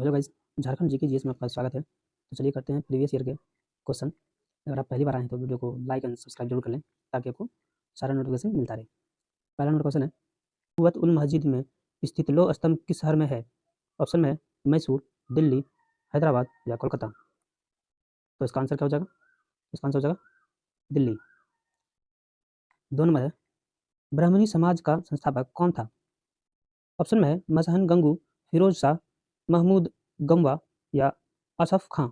Hello guys, Jharkhand GK GS में आपका स्वागत है। तो चलिए करते हैं प्रीवियस ईयर के क्वेश्चन। अगर आप पहली बार आए हैं तो वीडियो को लाइक एंड सब्सक्राइब जरूर कर लें ताकि आपको सारा नोटिफिकेशन मिलता रहे। पहला नंबर क्वेश्चन है, कुव्वत उल मस्जिद में स्थित लौह स्तंभ किस शहर में है? ऑप्शन में है मैसूर, दिल्ली, हैदराबाद या कोलकाता। तो इसका आंसर क्या हो जाएगा? इसका आंसर हो जाएगा दिल्ली। 2 नंबर है, ब्राह्मणी समाज का संस्थापक कौन था? ऑप्शन में है मसहन गंगू, फिरोज शाह, महमूद गंगवा या असफ खां।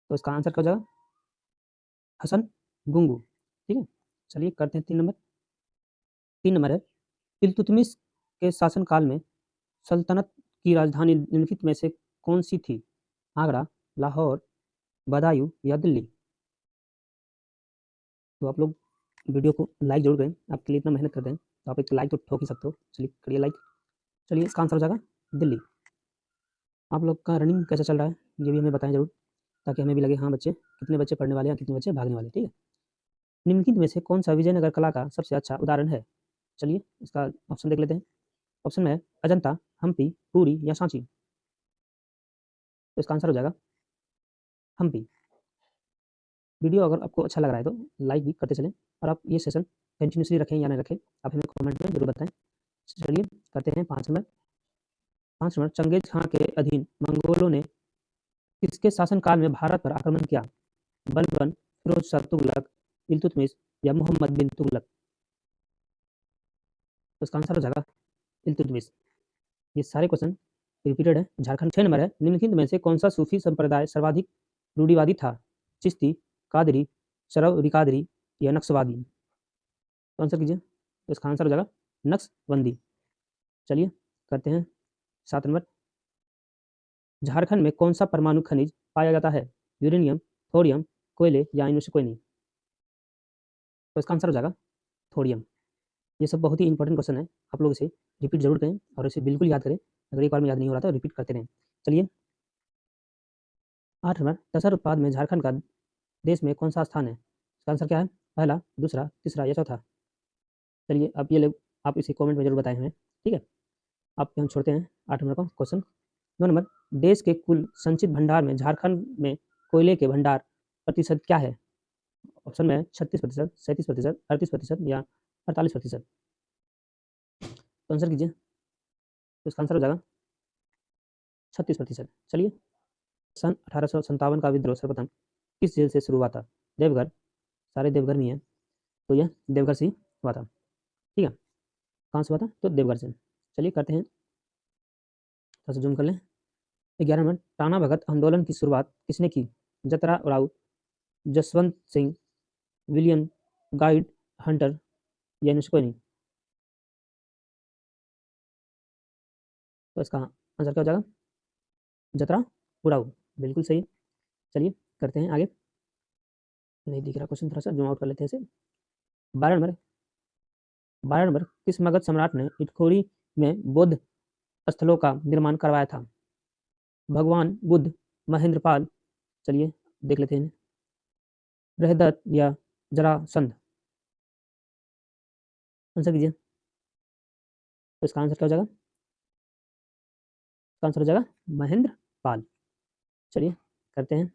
तो इसका आंसर क्या हो जाएगा? हसन गुंगू। ठीक है, चलिए करते हैं 3 नंबर है, इल्तुतमिश के शासनकाल में सल्तनत की राजधानी निम्नलिखित में से कौन सी थी? आगरा, लाहौर, बदायूं या दिल्ली। तो आप लोग वीडियो को लाइक जरूर करें, आपके लिए इतना मेहनत करते हैं तो आप एक लाइक तो ठोक ही सकते हो। चलिए करिए लाइक। चलिए इसका आंसर हो जाएगा दिल्ली। आप लोग का रनिंग कैसा चल रहा है ये भी हमें बताएं जरूर, ताकि हमें भी लगे हाँ बच्चे कितने बच्चे पढ़ने वाले हैं, कितने बच्चे भागने वाले। ठीक है, निम्नलिखित में से कौन सा विजयनगर कला का सबसे अच्छा उदाहरण है? चलिए इसका ऑप्शन देख लेते हैं। ऑप्शन में है अजंता, हम्पी, पुरी या सांची। तो इसका आंसर हो जाएगा हम्पी। वीडियो अगर आपको अच्छा लग रहा है तो लाइक भी करते चलें, और आप ये सेशन कंटिन्यूसली रखें या नहीं रखें आप हमें कमेंट में जरूर बताएं। चलिए करते हैं 5 नंबर, चंगेज खां के अधीन मंगोलों ने किसके शासनकाल में भारत पर आक्रमण किया? बलबन, फिरोज शाह तुगलक, इल्तुतमिश या मोहम्मद बिन तुगलक। तो इसका आंसर हो जाएगा इल्तुतमिश। ये सारे क्वेश्चन रिपीटेड है। झारखंड 6 नंबर है, निम्नलिखित में से कौन सा सूफी संप्रदाय सर्वाधिक रूढ़िवादी था? चिश्ती, कादरी, शरव-री-कादरी या नक्शवादी। तो आंसर कीजिए। तो इसका आंसर हो जाएगा नक्शबंदी। चलिए करते हैं 7 नंबर, झारखंड में कौन सा परमाणु खनिज पाया जाता है? यूरेनियम, थोरियम, कोयले या इनमें से कोई नहीं। तो इसका आंसर हो जाएगा थोरियम। ये सब बहुत ही इंपॉर्टेंट क्वेश्चन है, आप लोग इसे रिपीट जरूर करें और इसे बिल्कुल याद करें। अगर एक बार में याद नहीं हो रहा तो रिपीट करते रहें। चलिए 8 नंबर, तसर उत्पाद में झारखंड का देश में कौन सा स्थान है? इसका आंसर क्या है? पहला, दूसरा, तीसरा या चौथा। चलिए अब ये लोग आप इसे कमेंट में जरूर बताएं हमें। ठीक है, आप हम छोड़ते हैं 8 नंबर का क्वेश्चन। 9 नंबर, देश के कुल संचित भंडार में झारखंड में कोयले के भंडार प्रतिशत क्या है? ऑप्शन में 36%, 37%, 38% या 48%। तो आंसर कीजिए। तो इसका आंसर हो जाएगा 36%। चलिए, सन 1857 का विद्रोह सर्वप्रथम किस जेल से शुरू हुआ था? देवघर, सारे देवघर में है तो यह देवघर से ही हुआ था। ठीक है, कहाँ से हुआ था? तो देवघर से। चलिए करते हैं, थोड़ा सा जूम कर लें। 11 नंबर, टाना भगत आंदोलन की शुरुआत किसने की? Jatra Rao, Jaswant Singh, William Guide Hunter या इनमें से कोई नहीं। तो इसका आंसर क्या हो जाएगा? जतरा उराव, बिल्कुल सही। चलिए करते हैं आगे, नहीं दिख रहा क्वेश्चन, थोड़ा सा जूम आउट कर लेते हैं इसे। 12 नंबर, किस मगध सम्राट ने इटखोरी में बौद्ध स्थलों का निर्माण करवाया था? भगवान बुद्ध, महेंद्रपाल, चलिए देख लेते हैं, बृहदत्त या जरासंध। आंसर कीजिए। तो इसका आंसर क्या हो जाएगा? इसका आंसर हो जाएगा महेंद्रपाल। चलिए करते हैं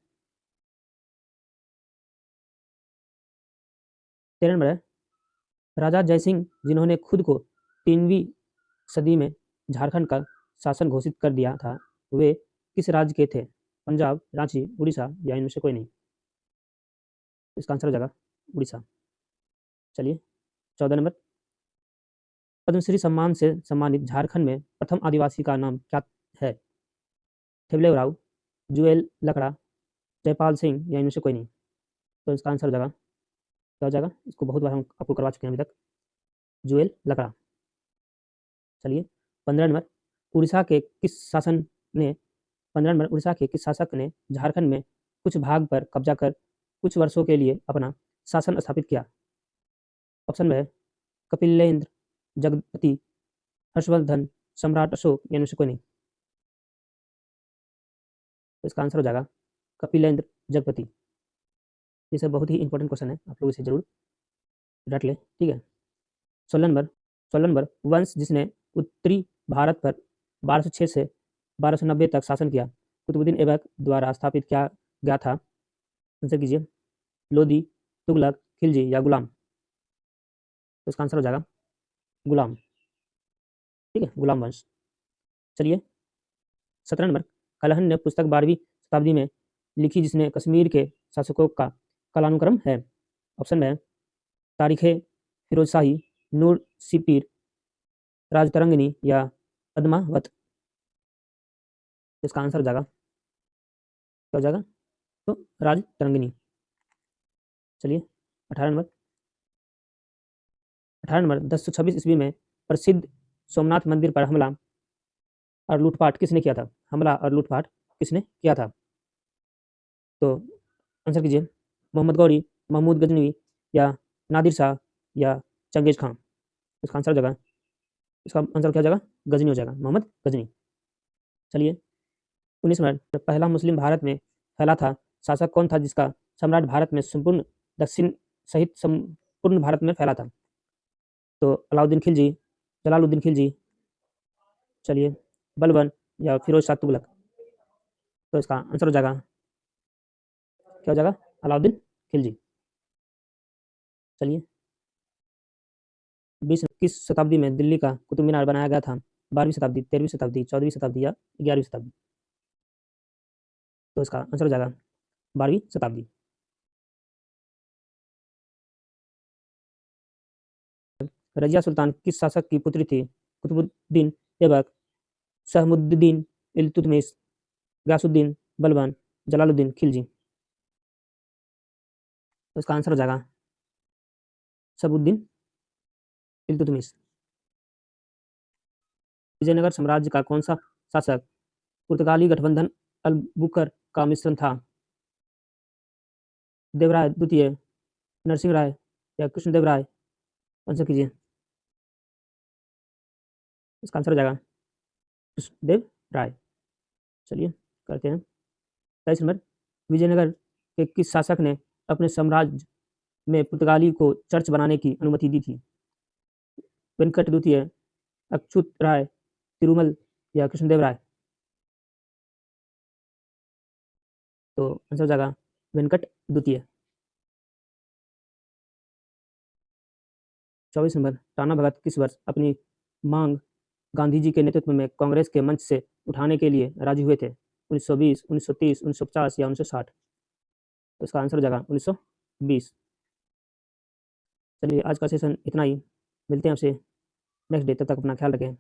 13 नंबर है, राजा जयसिंह जिन्होंने खुद को 3वीं सदी में झारखंड का शासन घोषित कर दिया था, वे किस राज्य के थे? पंजाब, रांची, उड़ीसा या इनमें से कोई नहीं। इसका आंसर हो जाएगा उड़ीसा। चलिए 14 नंबर, पद्मश्री सम्मान से सम्मानित झारखंड में प्रथम आदिवासी का नाम क्या है? ठेबले राव, जुएल लकड़ा, जयपाल सिंह या इनमें से कोई नहीं। तो इसका आंसर हो जाएगा, क्या हो जाएगा? इसको बहुत बार हम आपको करवा चुके हैं अभी तक, जुएल लकड़ा। चलिए 15 नंबर, उड़ीसा के किस शासन ने 15 नंबर, उड़ीसा के किस शासक ने झारखंड में कुछ भाग पर कब्जा कर कुछ वर्षों के लिए अपना शासन स्थापित किया? ऑप्शन में है कपिलेंद्र, जगपति, हर्षवर्धन, सम्राट अशोक या इनमें से कोई नहीं। तो इसका आंसर हो जाएगा कपिलेंद्र जगपति। ये सब बहुत ही इंपॉर्टेंट क्वेश्चन है, आप लोग इसे जरूर रट लें। ठीक है, 16 नंबर, वंश जिसने उत्तरी भारत पर 1206 से 1290 तक शासन किया? कुतुबुद्दीन ऐबक द्वारा स्थापित किया गया था। आंसर कीजिए, लोदी, तुगलक, खिलजी या गुलाम। तो इसका आंसर हो जाएगा गुलाम। ठीक है, गुलाम वंश। चलिए 17 नंबर, कलहन ने पुस्तक 12वीं शताब्दी में लिखी जिसने कश्मीर के शासकों का कालानुक्रम है? ऑप्शन में है तारीखे फिरोज शाही, नूर सिपीर, राजतरंगिनी या पद्मावत। इसका आंसर हो जाएगा, क्या हो जाएगा? तो राजतरंगिनी। चलिए 18 नंबर 1026 ईस्वी में प्रसिद्ध सोमनाथ मंदिर पर हमला और लूटपाट किसने किया था? हमला और लूटपाट किसने किया था? तो आंसर कीजिए, मोहम्मद गौरी, महमूद गजनवी या नादिर शाह या चंगेज खां। इसका आंसर हो जाएगा, इसका आंसर क्या हो जाएगा? गजनी हो जाएगा, मोहम्मद गजनी। चलिए 19 मिनट, पहला मुस्लिम भारत में फैला था शासक कौन था जिसका सम्राट भारत में संपूर्ण दक्षिण सहित संपूर्ण भारत में फैला था? तो अलाउद्दीन खिलजी, जलालुद्दीन खिलजी, चलिए बलबन या फिरोज शाह तुगलक। तो इसका आंसर हो जाएगा, क्या हो जाएगा? अलाउद्दीन खिलजी। चलिए 20 शताब्दी में दिल्ली का कुतुब मीनार बनाया गया था? 12वीं शताब्दी, 13वीं शताब्दी, 14वीं शताब्दी या 11वीं शताब्दी? तो इसका आंसर हो जाएगा 12वीं शताब्दी। रजिया सुल्तान किस शासक की पुत्री थी? कुतुबुद्दीन ऐबक, शहमुद्दीन इल्तुतमिश, गयासुद्दीन बलबन, जलालुद्दीन खिलजी। तो इसका आंसर हो जाएगा शहमुद्दीन इल्तुतमिश। विजयनगर साम्राज्य का कौन सा शासक पुर्तगाली गठबंधन अलबुकर का मिश्रण था? देवराय द्वितीय, नरसिंह राय या कृष्णदेव राय? आंसर कीजिए, इसका आंसर हो जाएगा कृष्णदेव राय। चलिए करते हैं 23 नंबर, विजयनगर के किस शासक ने अपने साम्राज्य में पुर्तगाली को चर्च बनाने की अनुमति दी थी? वेंकट द्वितीय, अच्युत राय, तिरुमल या कृष्णदेव राय? तो आंसर हो जाएगा वेंकट द्वितीय। 24 नंबर, राणा भगत किस वर्ष अपनी मांग गांधी जी के नेतृत्व में कांग्रेस के मंच से उठाने के लिए राजी हुए थे? 1920, 1930, 1950 या 1960? तो इसका आंसर हो जाएगा 1920। चलिए आज का सेशन इतना ही, मिलते हैं आपसे नेक्स्ट डे, तब तक अपना ख्याल रखें।